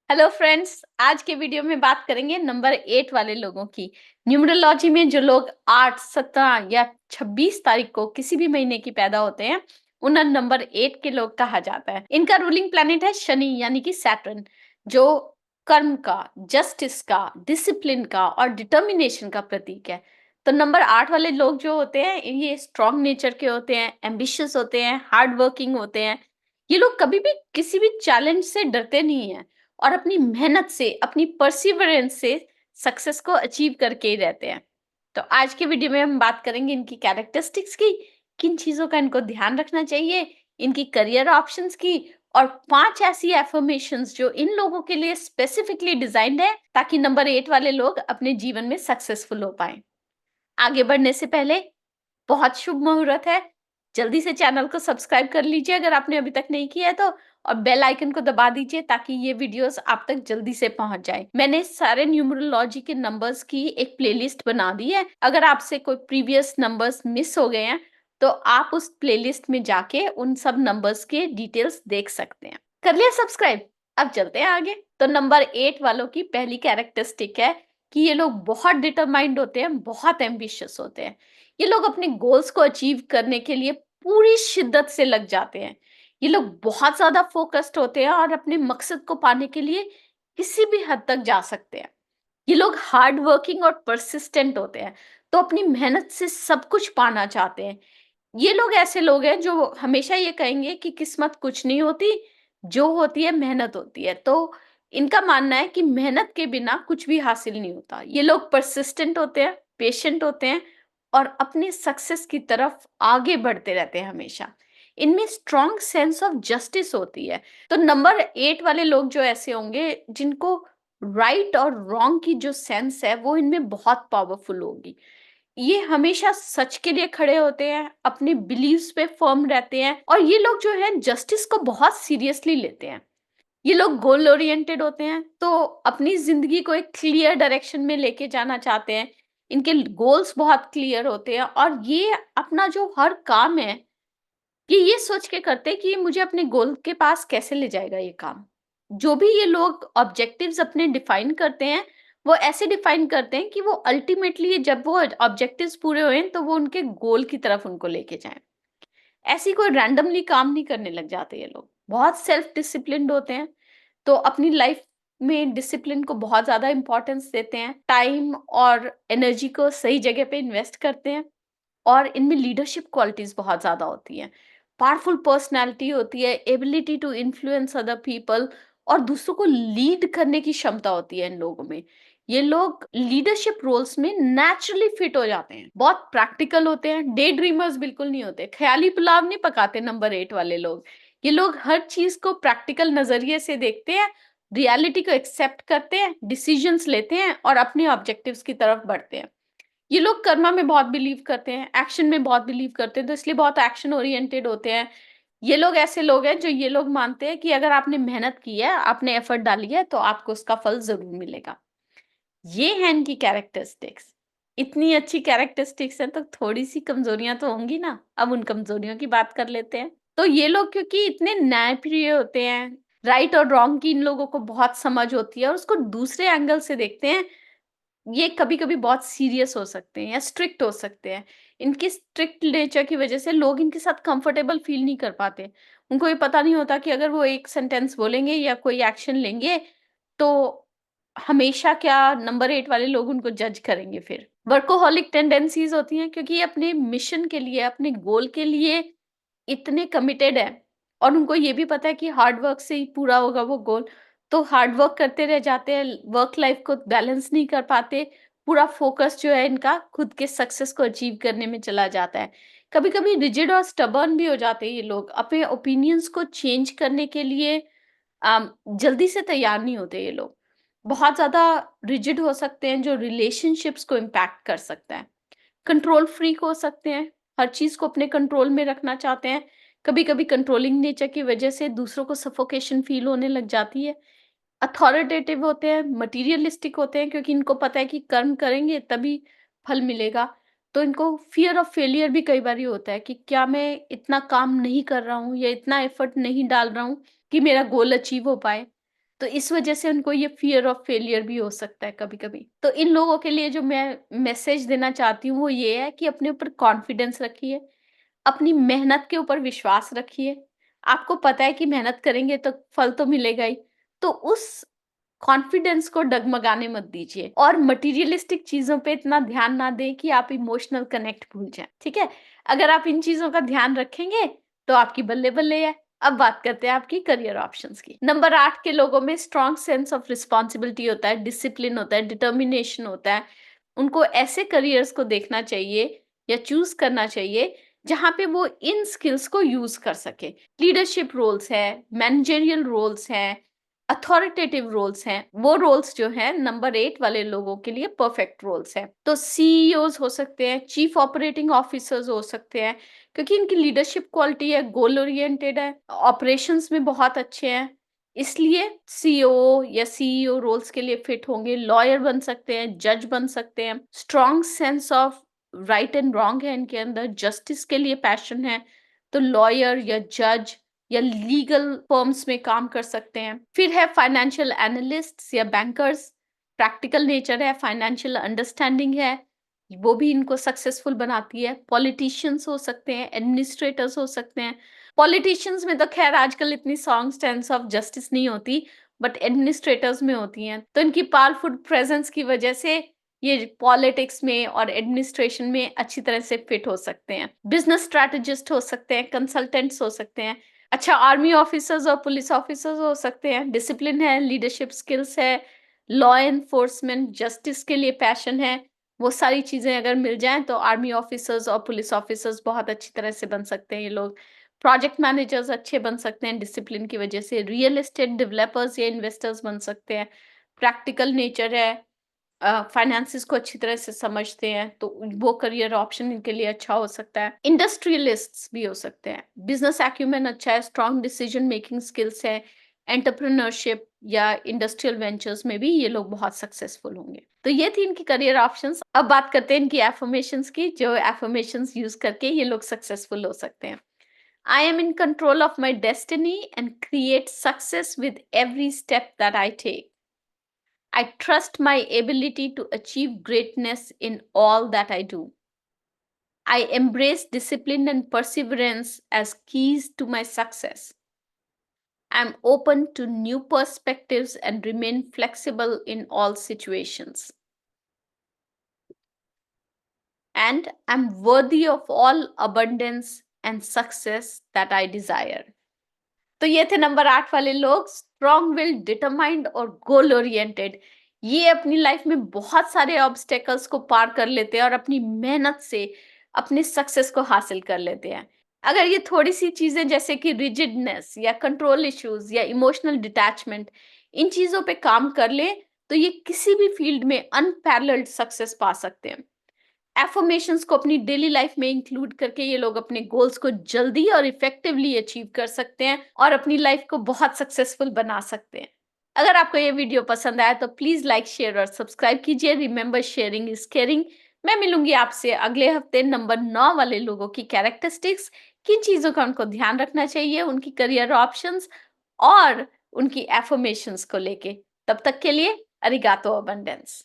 Hello friends, आज के video में बात करेंगे नंबर 8 वाले लोगों की। न्यूमरोलॉजी में जो लोग 8, 17 या 26 तारीख को किसी भी महीने की पैदा होते हैं, उन्हें नंबर 8 के लोग कहा जाता है। इनका रूलिंग प्लैनेट है शनि यानी कि सैटर्न, जो कर्म का, जस्टिस का, डिसिप्लिन का और डिटर्मिनेशन का प्रतीक है। तो नंबर 8 वाले लोग जो होते हैं, ये स्ट्रॉन्ग नेचर के होते हैं, एम्बिशियस होते हैं, हार्ड वर्किंग होते हैं। ये लोग कभी भी किसी भी चैलेंज से डरते नहीं है और अपनी मेहनत से, अपनी परसिवरेंस से सक्सेस को अचीव करके ही रहते हैं। तो आज के वीडियो में हम बात करेंगे इनकी कैरेक्टरिस्टिक्स की, किन चीज़ों का इनको ध्यान रखना चाहिए, इनकी करियर ऑप्शंस की और 5 ऐसी अफ़र्मेशंस जो इन लोगों के लिए स्पेसिफिकली डिज़ाइन्ड है ताकि नंबर 8 वाले लोग अपने जीवन में सक्सेसफुल हो पाएँ। आगे बढ़ने से पहले बहुत शुभ मुहूर्त है। जल्दी से चैनल को सब्सक्राइब कर लीजिए अगर आपने अभी तक नहीं किया है तो, और बेल आइकन को दबा दीजिए ताकि ये वीडियोस आप तक जल्दी से पहुंच जाए। मैंने सारे न्यूमरोलॉजी के नंबर्स की एक प्लेलिस्ट बना दी है। अगर आपसे कोई प्रीवियस नंबर्स मिस हो गए हैं तो आप उस प्लेलिस्ट में जाके उन सब नंबर्स के डिटेल्स देख सकते हैं। कर लिया सब्सक्राइब? अब चलते हैं आगे। तो नंबर 8 वालों की पहली कैरेक्टरिस्टिक है कि ये लोग बहुत डिटरमाइंड होते हैं, बहुत एम्बिशियस होते हैं। ये लोग अपने गोल्स को अचीव करने के लिए पूरी शिद्दत से लग जाते हैं। ये लोग बहुत ज़्यादा फ़ोकस्ड होते हैं और अपने मकसद को पाने के लिए किसी भी हद तक जा सकते हैं। ये लोग हार्ड वर्किंग और परसिस्टेंट होते हैं, तो अपनी मेहनत से सब कुछ पाना चाहते हैं। ये लोग ऐसे लोग हैं जो हमेशा ये कहेंगे कि किस्मत कुछ नहीं होती, जो होती है मेहनत होती है। तो इनका मानना है कि मेहनत के बिना कुछ भी हासिल नहीं होता। ये लोग परसिस्टेंट होते हैं, पेशेंट होते हैं और अपने सक्सेस की तरफ आगे बढ़ते रहते हैं हमेशा। इनमें स्ट्रॉन्ग सेंस ऑफ जस्टिस होती है। तो नंबर 8 वाले लोग जो ऐसे होंगे जिनको राइट और रॉन्ग की जो सेंस है वो इनमें बहुत पावरफुल होगी। ये हमेशा सच के लिए खड़े होते हैं, अपने बिलीव्स पे फर्म रहते हैं और ये लोग जो है जस्टिस को बहुत सीरियसली लेते हैं। ये लोग गोल ओरिएंटेड होते हैं, तो अपनी ज़िंदगी को एक क्लियर डायरेक्शन में लेके जाना चाहते हैं। इनके गोल्स बहुत क्लियर होते हैं और ये अपना जो हर काम है, ये सोच के करते हैं कि मुझे अपने गोल के पास कैसे ले जाएगा ये काम। जो भी ये लोग ऑब्जेक्टिव्स अपने डिफाइन करते हैं, वो ऐसे डिफाइन करते हैं कि वो अल्टीमेटली जब वो ऑब्जेक्टिव्स पूरे हुए तो वो उनके गोल की तरफ उनको लेके जाएँ। ऐसे ही कोई रैंडमली काम नहीं करने लग जाते ये लोग। बहुत सेल्फ डिसिप्लिन्ड होते हैं, तो अपनी लाइफ में डिसिप्लिन को बहुत ज़्यादा इम्पोर्टेंस देते हैं। टाइम और एनर्जी को सही जगह पे इन्वेस्ट करते हैं और इनमें लीडरशिप क्वालिटीज़ बहुत ज़्यादा होती हैं। पावरफुल पर्सनैलिटी होती है, ability to influence other people और दूसरों को लीड करने की क्षमता होती है इन लोगों में। ये लोग लीडरशिप रोल्स में नेचुरली फिट हो जाते हैं। बहुत प्रैक्टिकल होते हैं, डे ड्रीमर्स बिल्कुल नहीं होते। ख़याली पुलाव नहीं पकाते नंबर 8 वाले लोग। ये लोग हर चीज़ को प्रैक्टिकल नज़रिए से देखते हैं, रियलिटी को एक्सेप्ट करते हैं, डिसीजंस लेते हैं और अपने ऑब्जेक्टिव्स की तरफ बढ़ते हैं। ये लोग कर्मा में बहुत बिलीव करते हैं, एक्शन में बहुत बिलीव करते हैं, तो इसलिए बहुत एक्शन ओरिएंटेड होते हैं। ये लोग ऐसे लोग हैं जो ये लोग मानते हैं कि अगर आपने मेहनत की है, आपने एफर्ट डाली है, तो आपको उसका फल ज़रूर मिलेगा। ये हैं इनकी कैरेक्टरिस्टिक्स। इतनी अच्छी कैरेक्टरिस्टिक्स हैं तो थोड़ी-सी कमज़ोरियाँ तो होंगी ना? अब उन कमज़ोरियों की बात कर लेते हैं। तो ये लोग क्योंकि इतने न्यायप्रिय होते हैं, राइट और रॉन्ग की इन लोगों को बहुत समझ होती है और उसको दूसरे एंगल से देखते हैं। ये कभी-कभी बहुत सीरियस हो सकते हैं या स्ट्रिक्ट हो सकते हैं। इनकी स्ट्रिक्ट नेचर की वजह से लोग इनके साथ कंफर्टेबल फील नहीं कर पाते। उनको ये पता नहीं होता कि अगर वो एक सेंटेंस बोलेंगे या कोई एक्शन लेंगे, तो हमेशा क्या नंबर 8 वाले लोग उनको जज करेंगे फिर। वर्कोहॉलिक टेंडेंसीज़ होती हैं क्योंकि ये अपने मिशन के लिए, अपने गोल के लिए इतने कमिटेड हैं और उनको ये भी पता है कि हार्ड वर्क से ही पूरा होगा वो गोल, तो हार्ड वर्क करते रह जाते हैं, वर्क लाइफ को बैलेंस नहीं कर पाते, पूरा फोकस जो है इनका खुद के सक्सेस को अचीव करने में चला जाता है। कभी-कभी रिजिड और स्टबर्न भी हो जाते हैं ये लोग, अपने ओपिनियंस को चेंज करने के लिए जल्दी से तैयार नहीं होते ये लोग। बहुत ज़्यादा रिजिड हो सकते हैं जो रिलेशनशिप्स को इम्पैक्ट कर सकता है। कंट्रोल फ्रीक हो सकते हैं, हर चीज़ को अपने कंट्रोल में रखना चाहते हैं। कभी-कभी कंट्रोलिंग नेचर की वजह से दूसरों को सफोकेशन फ़ील होने लग जाती है। अथॉरिटेटिव होते हैं, मटीरियलिस्टिक होते हैं क्योंकि इनको पता है कि कर्म करेंगे तभी फल मिलेगा। तो इनको फ़ियर ऑफ फेलियर भी कई बारी होता है कि क्या मैं इतना काम नहीं कर रहा हूँ या इतना एफ़र्ट नहीं डाल रहा हूँ कि मेरा गोल अचीव हो पाए। तो इस वजह से उनको ये फ़ियर ऑफ फेलियर भी हो सकता है कभी-कभी। तो इन लोगों के लिए जो मैं मैसेज देना चाहती हूँ वो ये है कि अपने ऊपर कॉन्फिडेंस रखिए, अपनी मेहनत के ऊपर विश्वास रखिए। आपको पता है कि मेहनत करेंगे तो फल तो मिलेगा ही। तो उस कॉन्फिडेंस को डगमगाने मत दीजिए और मटेरियलिस्टिक चीज़ों पे इतना ध्यान ना दें कि आप इमोशनल कनेक्ट भूल जाएँ, ठीक है? अगर आप इन चीज़ों का ध्यान रखेंगे, तो आपकी बल्ले-बल्ले है। अब बात करते हैं आपकी करियर ऑप्शंस की। नंबर 8 के लोगों में स्ट्रॉन्ग सेंस ऑफ रिस्पॉन्सिबिलिटी होता है, डिसिप्लिन होता है, डिटर्मिनेशन होता है। उनको ऐसे करियर्स को देखना चाहिए या चूज़ करना चाहिए, जहाँ पे वो इन स्किल्स को यूज़ कर सकें। लीडरशिप रोल्स हैं, मैनेजरियल रोल्स हैं, अथॉरिटेटिव रोल्स हैं, वो रोल्स जो हैं नंबर 8 वाले लोगों के लिए परफेक्ट रोल्स हैं। तो सीईओज़ हो सकते हैं, चीफ ऑपरेटिंग ऑफिसर्स हो सकते हैं, क्योंकि इनकी लीडरशिप क्वालिटी है, गोल ओरिएंटेड है, ऑपरेशंस में बहुत अच्छे हैं, इसलिए सीईओ या सीईओ रोल्स के लिए फिट होंगे। लॉयर बन सकते हैं, जज बन सकते हैं, strong sense of right and wrong है इनके अंदर, जस्टिस के लिए पैशन है, तो लॉयर या जज या लीगल फर्म्स में काम कर सकते हैं। फिर है फाइनेंशियल एनालिस्ट्स या बैंकर्स, प्रैक्टिकल नेचर है, फाइनेंशियल अंडरस्टैंडिंग है, वो भी इनको सक्सेसफुल बनाती है। पॉलिटिशियंस हो सकते हैं, एडमिनिस्ट्रेटर्स हो सकते हैं। पॉलिटिशियंस में तो खैर आजकल इतनी स्ट्रॉन्ग सेंस ऑफ जस्टिस नहीं होती, बट एडमिनिस्ट्रेटर्स में होती हैं। तो इनकी पावरफुल प्रेजेंस की वजह से ये पॉलिटिक्स में और एडमिनिस्ट्रेशन में अच्छी तरह से फिट हो सकते हैं। बिजनेस स्ट्रैटेजिस्ट हो सकते हैं, कंसल्टेंट्स हो सकते हैं। अच्छा, आर्मी ऑफिसर्स और पुलिस ऑफिसर्स हो सकते हैं। डिसिप्लिन है, लीडरशिप स्किल्स है, लॉ एनफोर्समेंट, जस्टिस के लिए पैशन है, वो सारी चीज़ें अगर मिल जाएँ तो आर्मी ऑफिसर्स और पुलिस ऑफिसर्स बहुत अच्छी तरह से बन सकते हैं ये लोग। प्रोजेक्ट मैनेजर्स अच्छे बन सकते हैं डिसिप्लिन की वजह से। रियल एस्टेट डेवलपर्स या इन्वेस्टर्स बन सकते हैं। प्रैक्टिकल नेचर है, फाइनेंसेस को अच्छी तरह से समझते हैं, तो वो करियर ऑप्शन इनके लिए अच्छा हो सकता है। इंडस्ट्रियलिस्ट्स भी हो सकते हैं। बिजनेस एक्यूमेन अच्छा है, स्ट्रॉन्ग डिसीजन मेकिंग स्किल्स है, एंटरप्रेन्योरशिप या इंडस्ट्रियल वेंचर्स में भी ये लोग बहुत सक्सेसफुल होंगे। तो ये थी इनकी करियर ऑप्शंस। अब बात करते हैं इनकी एफर्मेशंस की, जो एफर्मेशंस यूज करके ये लोग सक्सेसफुल हो सकते हैं। I am in control of my destiny and create success with every step that I take. I trust my ability to achieve greatness in all that I do. I embrace discipline and perseverance as keys to my success. I'm open to new perspectives and remain flexible in all situations. And I'm worthy of all abundance and success that I desire. तो ये थे number 8 वाले लोग, strong will, determined और goal oriented. ये अपनी life में बहुत सारे ऑब्स्टेकल्स को पार कर लेते हैं और अपनी मेहनत से अपनी सक्सेस को हासिल कर लेते हैं। अगर ये थोड़ी सी चीजें जैसे कि रिजिडनेस या कंट्रोल इश्यूज या इमोशनल डिटैचमेंट, इन चीजों पे काम कर ले, तो ये किसी भी फील्ड में अनपैरेलल्ड सक्सेस पा सकते हैं। एफर्मेशंस को अपनी डेली लाइफ में इंक्लूड करके ये लोग अपने गोल्स को जल्दी और इफेक्टिवली अचीव कर सकते हैं और अपनी लाइफ को बहुत सक्सेसफुल बना सकते हैं। अगर आपको ये वीडियो पसंद आया तो प्लीज लाइक, शेयर और सब्सक्राइब कीजिए। Remember, sharing is caring. मैं मिलूंगी आपसे अगले हफ्ते नंबर 9 वाले लोगों की कैरेक्टरिस्टिक्स, किन चीजों का उनको ध्यान रखना चाहिए, उनकी करियर ऑप्शंस और उनकी एफर्मेशंस को लेके। तब तक के लिए अरिगातो अबंडेंस।